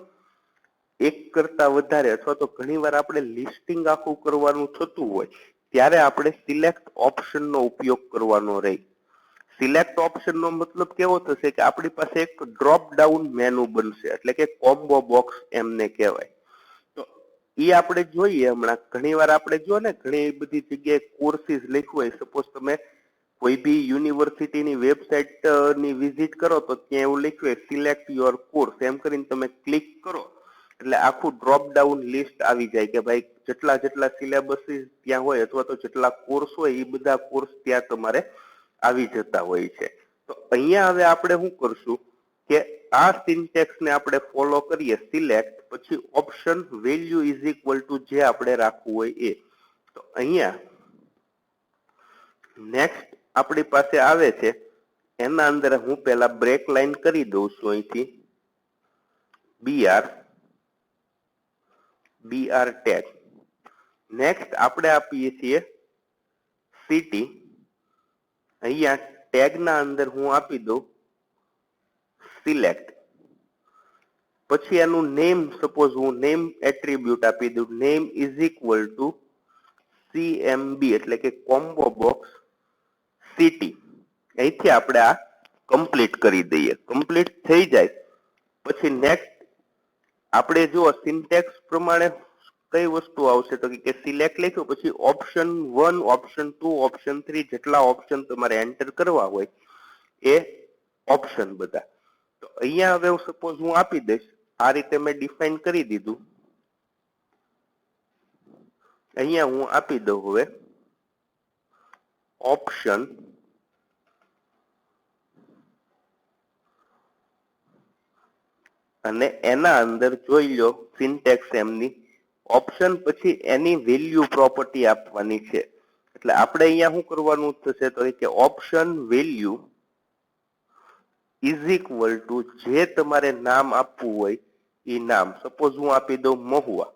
એક કરતા વધારે અથવા તો ઘણીવાર આપણે લિસ્ટિંગ આખું કરવાનું થતું હોય ત્યારે આપણે સિલેક્ટ ઓપ્શનનો ઉપયોગ કરવાનો રહે. સિલેક્ટ ઓપ્શનનો મતલબ કેવો થશે કે આપણી પાસે એક ડ્રોપ ડાઉન મેનુ બનશે, એટલે કે કોમ્બો બોક્સ એમને કહેવાય. તો એ આપણે જોઈએ હમણાં ઘણીવાર આપણે જો ને ઘણી બધી જગ્યાએ કોર્સીસ લખ્યું હોય, સપોઝ તમે કોઈ બી યુનિવર્સિટીની વેબસાઇટની વિઝિટ કરો તો ત્યાં એવું લખ્યું હોય સિલેક્ટ યોર કોર્સ, એમ કરીને તમે ક્લિક કરો એટલે આખું ડ્રોપ ડાઉન લિસ્ટ આવી જાય કે ભાઈ જેટલા સિલેબસ ત્યાં હોય અથવા તો જેટલા કોર્સ હોય એ બધા કોર્સ ત્યાં તમારે આવી જતા હોય છે. તો અહીંયા હવે આપણે શું કરશું કે આ સિન્ટેક્સને આપણે ફોલો કરીએ, સિલેક્ટ પછી option value is equal to જે આપણે રાખવું હોય એ. તો અહીંયા નેક્સ્ટ આપણી પાસે આવે છે, એના અંદર હું પહેલા બ્રેક લાઈન કરી દઉં છું અહીંથી BR ટેગ. નેક્સ્ટ આપણે આપીએ છીએ સિટી. અહીંયા ટેગના અંદર હું આપી દઉં સિલેક્ટ. પછી એનું નેમ, સપોઝ હું નેમ એટ્રીબ્યુટ આપી દઉં name is equal two CMB એટલે કે કોમ્બો બોક્સ સિટી. અહીંથી આપણે આ કમ્પ્લીટ કરી દઈએ. કમ્પ્લીટ થઈ જાય પછી નેક્સ્ટ આપણે જો સિન્ટેક્સ પ્રમાણે કઈ વસ્તુ આવશે તો કે સિલેક્ટ લખ્યું પછી ઓપ્શન 1, ઓપ્શન 2, ઓપ્શન 3 જેટલા ઓપ્શન તમારે એન્ટર કરવા હોય એ ઓપ્શન બધા. તો અહીંયા હવે સપોઝ હું આપી દઈશ, આ રીતે મેં ડિફાઇન કરી દીધું. અહીંયા હું આપી દઉં હવે ઓપ્શન અને એના અંદર જોઈ લો સિન્ટેક્સ એમની ઓપ્શન પછી એની વેલ્યુ પ્રોપર્ટી આપવાની છે. એટલે આપણે અહીંયા શું કરવાનું થશે તો કે option value is equal to જે તમારે નામ આપવું હોય એ નામ. સપોઝ હું આપી દઉં મહુવા.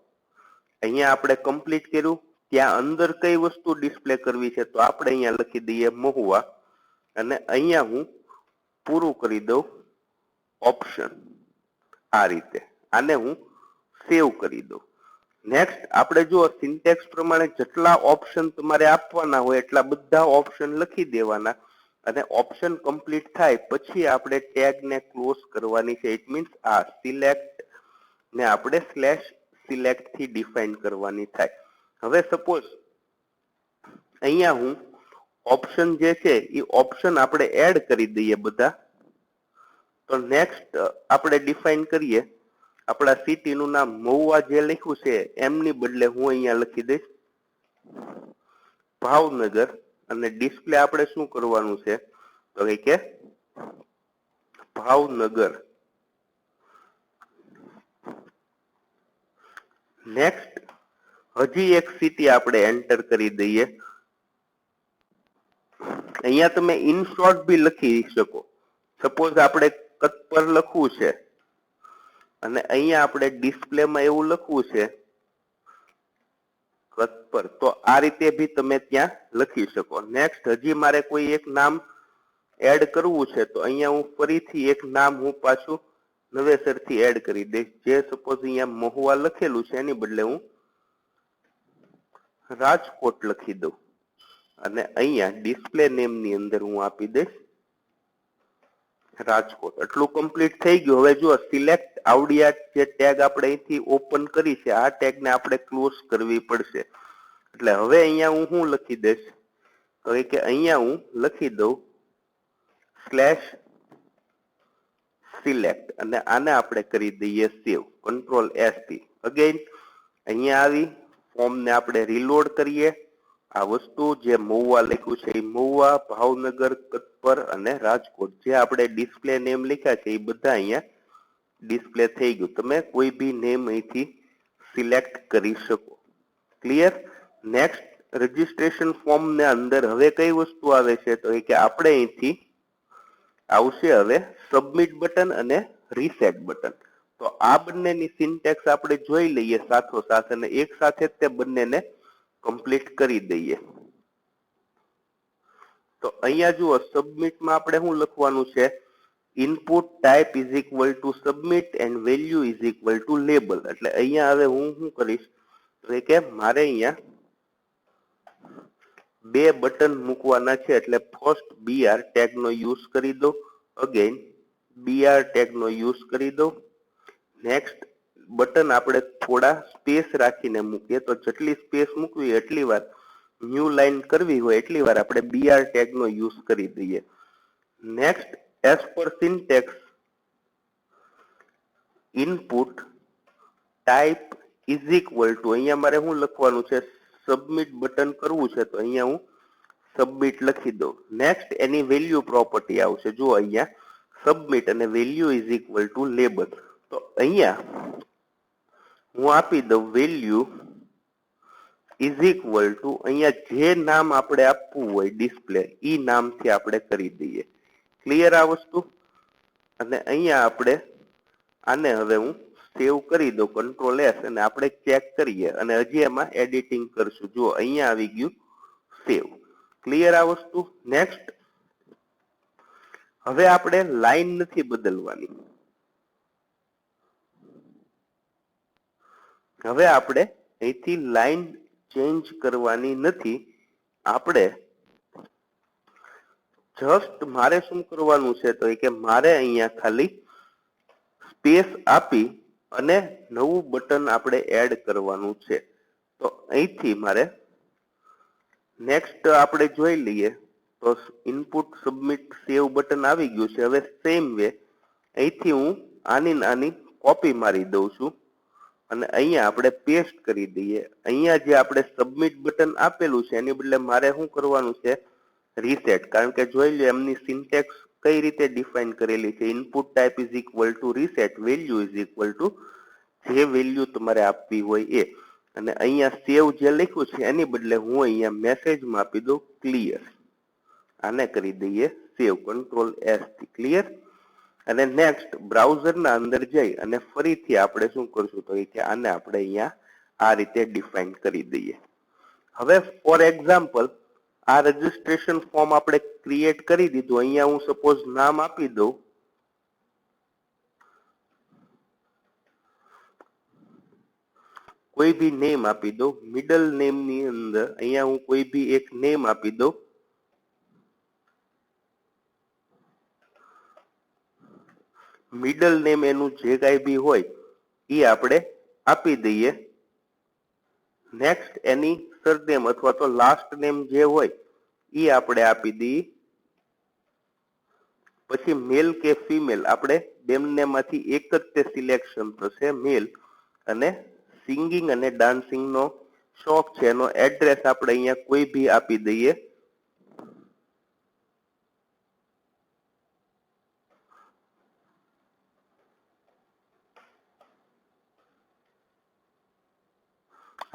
અહીંયા આપણે કમ્પ્લીટ કર્યું, ત્યાં અંદર કઈ વસ્તુ ડિસ્પ્લે કરવી છે તો આપણે અહીંયા લખી દઈએ મહુવા અને અહીંયા હું પૂરું કરી દઉં ઓપ્શન. આ રીતે આને હું સેવ કરી દઉં. નેક્સ્ટ આપણે જો સિન્ટેક્સ પ્રમાણે જેટલા ઓપ્શન તમારે આપવાના હોય એટલા બધા ઓપ્શન લખી દેવાના અને ઓપ્શન કમ્પ્લીટ થાય પછી આપણે ટેગને ક્લોઝ કરવાની છે. ઇટ મીન્સ આ સિલેક્ટ ને આપણે /સિલેક્ટ થી ડિફાઇન કરવાની થાય. હવે સપોઝ અહીંયા હું ઓપ્શન જે છે એ ઓપ્શન આપણે એડ કરી દઈએ બધા. તો નેક્સ્ટ આપણે ડિફાઇન કરીએ આપણા સિટીનું નામ મહુવા જે લખ્યું છે એમની બદલે હું અહીંયા લખી દઈશ ભાવનગર અને ડિસ્પ્લે આપણે શું કરવાનું છે તો કે ભાવનગર. નેક્સ્ટ હજી એક સિટી આપણે એન્ટર કરી દઈએ. અહીંયા તમે ઇન શોર્ટ બી લખી શકો. સપોઝ આપણે કતપર લખવું છે અને અહીંયા આપણે ડિસ્પ્લેમાં એવું લખવું છે કતપર, તો આ રીતે બી તમે ત્યાં લખી શકો. નેક્સ્ટ હજી મારે કોઈ એક નામ એડ કરવું છે તો અહીંયા હું ફરીથી એક નામ હું પાછું નવેસરથી એડ કરી દઈશ. જે સપોઝ અહીંયા મહુવા લખેલું છે એની બદલે હું રાજકોટ લખી દઉં અને અહીંયા ડિસ્પ્લે નેમની અંદર હું આપી દઈશ રાજકોટ. એટલું કમ્પ્લીટ થઈ ગયું. હવે જો સિલેક્ટ આવડિયા જે ટેગ આપણે અહીંથી ઓપન કરી છે આ ટેગને આપણે ક્લોઝ કરવી પડશે. એટલે હવે અહીંયા હું શું લખી દઈશ તો કે અહીંયા હું લખી દઉં /સિલેક્ટ અને આને આપણે કરી દઈએ સેવ. કંટ્રોલ S થી અગેન અહીંયા આવી ફોર્મને આપણે રીલોડ કરીએ. આ વસ્તુ જે મહુવા લખ્યું છે એ મહુવા, ભાવનગર, કતપર અને રાજકોટ જે આપણે ડિસ્પ્લે નેમ લખ્યા છે એ બધા અહીંયા ડિસ્પ્લે થઈ ગયું. તમે કોઈ બી નેમ અહીંથી સિલેક્ટ કરી શકો. ક્લિયર? નેક્સ્ટ રજીસ્ટ્રેશન ફોર્મ ને અંદર હવે કઈ વસ્તુ આવે છે તો કે આપણે અહીંથી આવશે હવે સબમિટ બટન અને રીસેટ બટન. તો આ બંનેની સિન્ટેક્સ આપણે જોઈ લઈએ સાથોસાથ અને એક સાથે તે બંનેને કમ્પ્લીટ કરી દઈએ. તો અહીંયા જુઓ સબમિટમાં આપણે શું લખવાનું છે input type is equal to submit and value is equal two label. એટલે અહીંયા હવે હું શું કરીશ તો કે મારે અહીંયા બે બટન મૂકવાના છે. એટલે ફર્સ્ટ BR ટેગ નો યુઝ કરી દો, અગેન BR ટેગ નો યુઝ કરી દો. નેક્સ્ટ બટન આપણે થોડા સ્પેસ રાખીને મૂકીએ, તો જેટલી સ્પેસ મૂકવી એટલી વાર ન્યૂ લાઈન કરવી હોય એટલી વાર આપણે BR ટેગ નો યુઝ કરી દઈએ. Next as per syntax input type is equal to, અહીંયા મારે શું લખવાનું છે, સબમિટ બટન કરવું છે તો અહીંયા હું સબમિટ લખી દઉં. નેક્સ્ટ એની વેલ્યુ પ્રોપર્ટી આવશે, જો અહીંયા સબમિટ અને value is equal two label. તો અહીંયા હું આપી દઉં વેલ્યુ ઇઝ ઇક્વલ ટુ, અહીંયા જે નામ આપણે આપવું હોય ડિસ્પ્લે ઈ નામથી આપણે કરી દઈએ. ક્લિયર આ વસ્તુ? અને અહીંયા આપણે આને હવે હું સેવ કરી દઉં, કંટ્રોલ S, અને આપણે ચેક કરીએ અને હજી એમાં એડિટિંગ કરશું. જો અહીંયા આવી ગયું સેવ. ક્લિયર આ વસ્તુ? નેક્સ્ટ હવે આપણે લાઈન નથી બદલવાની. હવે આપણે અહીંથી લાઈન ચેન્જ કરવાની નથી. આપણે જસ્ટ મારે શું કરવાનું છે તો કે મારે અહીંયા ખાલી સ્પેસ આપી અને નવું બટન આપણે એડ કરવાનું છે. તો અહીંથી મારે નેક્સ્ટ આપણે જોઈ લઈએ તો ઇનપુટ સબમિટ સેવ બટન આવી ગયું છે. હવે સેમ વે અહીંથી હું આની કોપી મારી દઉં છું અને અહીંયા આપણે પેસ્ટ કરી દઈએ. અહીંયા જે આપણે સબમિટ બટન આપેલું છે એની બદલે મારે શું કરવાનું છે, રીસેટ. કારણ કે જોઈ લો એમની સિન્ટેક્સ કઈ રીતે ડિફાઇન કરેલી છે, input type is equal two reset, value is equal to જે વેલ્યુ તમારે આપવી હોય એ. અને અહીંયા સેવ જે લખ્યું છે એની બદલે હું અહીંયા મેસેજમાં આપી દઉં ક્લિયર. આને કરી દઈએ સેવ, કંટ્રોલ S થી. ક્લિયર? અને નેક્સ્ટ બ્રાઉઝરના અંદર જઈ અને ફરીથી આપણે શું કરશું તો કે આને આપણે અહીંયા આ રીતે ડિફાઇન કરી દઈએ. હવે ફોર એક્ઝામ્પલ આ રજીસ્ટ્રેશન ફોર્મ આપણે ક્રિએટ કરી દીધું. અહીંયા હું સપોઝ નામ આપી દઉં કોઈ ભી નેમ આપી દઉં. મિડલ નેમ ની અંદર અહીંયા હું કોઈ ભી એક નેમ આપી દઉં. મિડલ નેમ એનું જે કાંઈ બી હોય એ આપણે આપી દઈએ. નેક્સ્ટ એની સરનેમ અથવા તો લાસ્ટ નેમ જે હોય એ આપણે આપી દઈએ. પછી મેલ કે ફિમેલ આપણે બેમાંથી એક જ તે સિલેક્શન થશે, મેલ. અને સિંગિંગ અને ડાન્સિંગ નો શોખ છે એનો એડ્રેસ આપણે અહીંયા કોઈ ભી આપી દઈએ.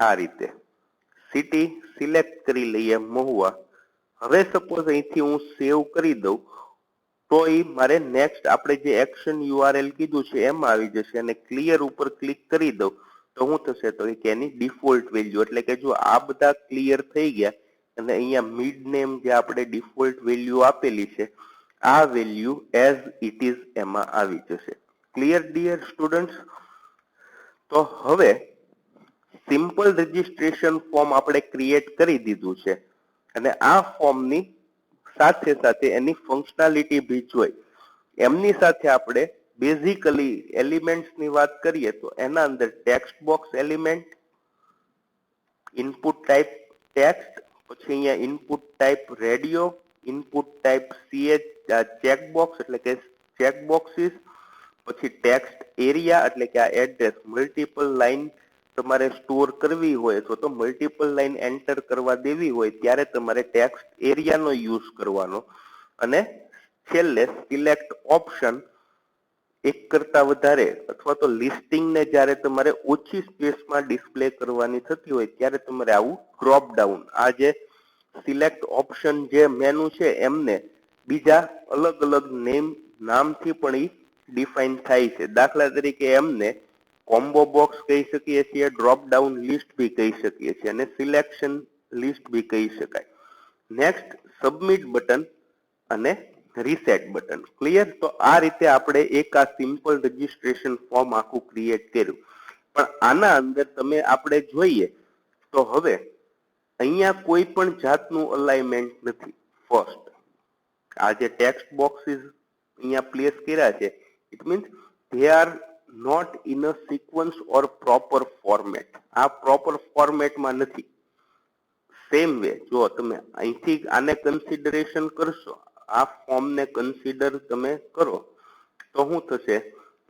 આ રીતે સિટી સિલેક્ટ કરી લઈએ મહુવા. હવે સપોઝ અહીંથી હું સેવ કરી દઉં તો એ મારે નેક્સ્ટ આપણે જે એક્શન URL કીધું છે એમાં આવી જશે. અને ક્લિયર ઉપર ક્લિક કરી દઉં તો શું થશે તો કે એની ડિફોલ્ટ વેલ્યુ, એટલે કે જો આ બધા ક્લિયર થઈ ગયા અને અહીંયા મિડ નેમ જે આપણે ડિફોલ્ટ વેલ્યુ આપેલી છે આ વેલ્યુ એઝ ઇટ ઇઝ એમાં આવી જશે. Clear dear students? તો હવે સિમ્પલ રજીસ્ટ્રેશન ફોર્મ આપણે ક્રિએટ કરી દીધું છે અને આ ફોર્મની સાથે સાથે એની ફંક્શનાલિટી બી જોઈ. એમની સાથે આપણે બેઝિકલી એલિમેન્ટ્સની વાત કરીએ તો એના અંદર text box element, input type text, પછી અહીંયા input type radio, input type checkbox એટલે કે ચેકબોક્સીસ, પછી ટેક્સ્ટ એરિયા એટલે કે આ એડ્રેસ. મલ્ટિપલ લાઈન તમારે સ્ટોર કરવી હોય અથવા તો મલ્ટિપલ લાઈન એન્ટર કરવા દેવી હોય ત્યારે તમારે ટેક્સ્ટ એરિયાનો યુઝ કરવાનો. અને છેલ્લે સિલેક્ટ ઓપ્શન, એક કરતા વધારે અથવા તો લિસ્ટિંગને જ્યારે તમારે ઓછી સ્પેસમાં ડિસ્પ્લે કરવાની થતી હોય ત્યારે તમારે આવું ડ્રોપ ડાઉન, આ જે સિલેક્ટ ઓપ્શન જે મેનુ છે એમને બીજા અલગ અલગ નામથી પણ એ ડિફાઇન થાય છે. દાખલા તરીકે એમને કોમ્બો બોક્સ કહી શકીએ છીએ, ડ્રોપ ડાઉન લિસ્ટ બી કહી શકીએ છીએ અને સિલેક્શન લિસ્ટ બી કહી શકાય. નેક્સ્ટ સબમિટ બટન અને રીસેટ બટન. ક્લિયર? તો આ રીતે આપણે એક આ સિમ્પલ રજીસ્ટ્રેશન ફોર્મ આખું ક્રિએટ કર્યું. પણ આના અંદર તમે આપણે જોઈએ તો હવે અહીંયા કોઈ પણ જાતનું અલાઇનમેન્ટ નથી. ફર્સ્ટ આ જે ટેક્સ્ટ બોક્સીસ અહીંયા પ્લેસ કર્યા છે it means they are not in a sequence or proper format. આ પ્રોપર ફોર્મેટમાં નથી. સેમ વે જો તમે અહીંથી આને કન્સિડરેશન કરશો, આ ફોર્મને કન્સિડર તમે કરો તો શું થશે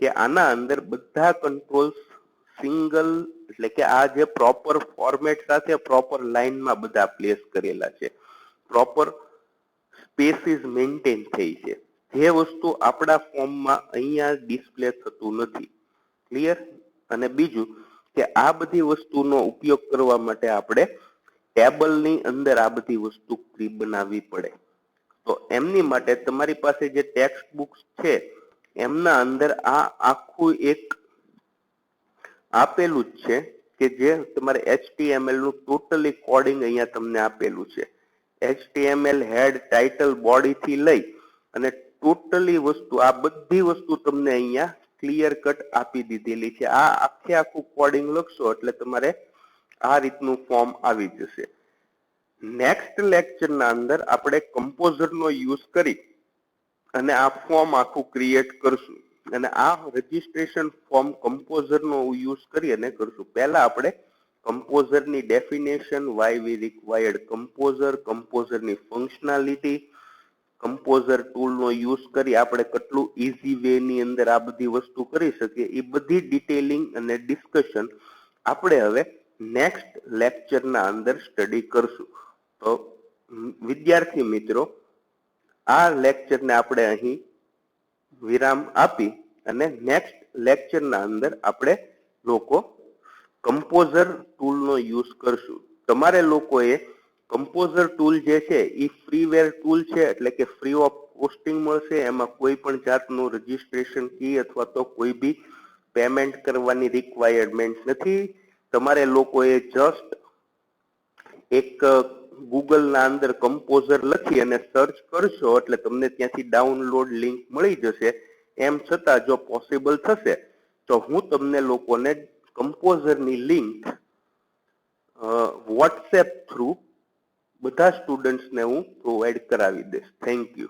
કે આના અંદર બધા કંટ્રોલ્સ સિંગલ એટલે કે આ જે પ્રોપર ફોર્મેટ સાથે પ્રોપર લાઇનમાં બધા પ્લેસ કરેલા છે, પ્રોપર સ્પેસીસ મેન્ટેન થઈ છે, જે વસ્તુ આપણા ફોર્મમાં અહીંયા ડિસ્પ્લે થતું નથી. ક્લિયર? અને બીજું કે આ બધી વસ્તુનો ઉપયોગ કરવા માટે આપણે ટેબલની અંદર આ બધી વસ્તુ બનાવવી પડે. તો એમની માટે તમારી પાસે જે ટેક્સ્ટ બુક્સ છે એમના અંદર આ આખું એક આપેલું જ છે કે જે તમારે HTML નું ટોટલી કોડિંગ અહીંયા તમને આપેલું છે. HTML હેડ, ટાઇટલ, બોડી થી લઈ અને ટોટલી વસ્તુ આ બધી વસ્તુ તમને અહીંયા ક્લિયર કટ આપી દીધેલી છે. આ આખું કોડિંગ લખશો એટલે તમારે આ રીતનું ફોર્મ આવી જશે. નેક્સ્ટ લેક્ચરના અંદર આપણે કમ્પોઝરનો યુઝ કરી અને આ ફોર્મ આખું ક્રિએટ કરશું અને આ રજીસ્ટ્રેશન ફોર્મ કમ્પોઝરનો યુઝ કરી અને કરશું. પહેલા આપણે કમ્પોઝરની definition, why we required composer, કમ્પોઝરની ફંક્શનાલિટી, કમ્પોઝર ટૂલનો યુઝ કરી આપણે કેટલું ઇઝી વે ની અંદર આ બધી વસ્તુ કરી શકીએ એ બધી ડિટેલિંગ અને ડિસ્કશન આપણે હવે નેક્સ્ટ લેક્ચરના અંદર સ્ટડી કરશું. તો વિદ્યાર્થી મિત્રો આ લેક્ચરને આપણે અહીં વિરામ આપી અને નેક્સ્ટ લેક્ચરના અંદર આપણે લોકો કમ્પોઝર ટૂલનો યુઝ કરશું. તમારે લોકોએ કમ્પોઝર ટૂલ જે છે એ ફ્રીવેર ટૂલ છે એટલે કે ફ્રી ઓફ કોસ્ટિંગ મળશે. એમાં કોઈ પણ જાતનું રજીસ્ટ્રેશન ફી અથવા તો કોઈ બી પેમેન્ટ કરવાની રિક્વાયરમેન્ટ નથી. તમારે લોકોએ જસ્ટ એક ગૂગલના અંદર કમ્પોઝર લખી અને સર્ચ કરશો એટલે તમને ત્યાંથી ડાઉનલોડ લિંક મળી જશે. એમ છતાં જો પોસિબલ થશે તો હું તમને લોકોને કમ્પોઝરની લિંક વોટ્સએપ થ્રુ બધા સ્ટુડન્ટ્સને હું પ્રોવાઈડ કરાવી દઈશ. Thank you.